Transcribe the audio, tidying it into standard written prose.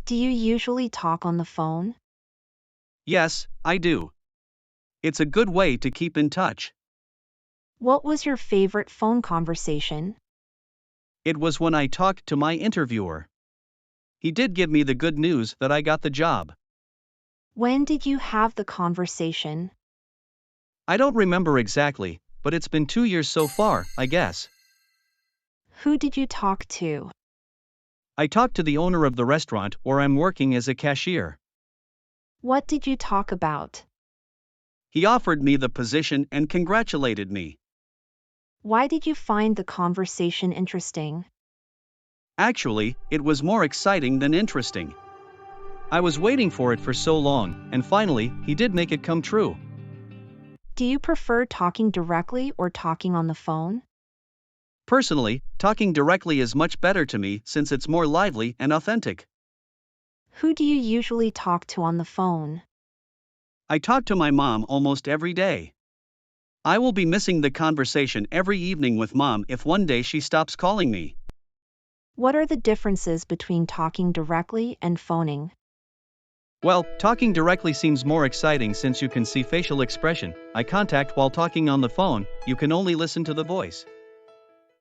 Do you usually talk on the phone? Yes, I do. It's a good way to keep in touch. What was your favorite phone conversation? It was when I talked to my interviewer. He did give me the good news that I got the job. When did you have the conversation? I don't remember exactly, but it's been 2 years so far, I guess. Who did you talk to? I talked to the owner of the restaurant where I'm working as a cashier. What did you talk about? He offered me the position and congratulated me. Why did you find the conversation interesting? Actually, it was more exciting than interesting. I was waiting for it for so long, and finally, he did make it come true. Do you prefer talking directly or talking on the phone? Personally, talking directly is much better to me since it's more lively and authentic. Who do you usually talk to on the phone? I talk to my mom almost every day. I will be missing the conversation every evening with mom if one day she stops calling me. What are the differences between talking directly and phoning? Well, talking directly seems more exciting since you can see facial expression, eye contact while talking on the phone, you can only listen to the voice.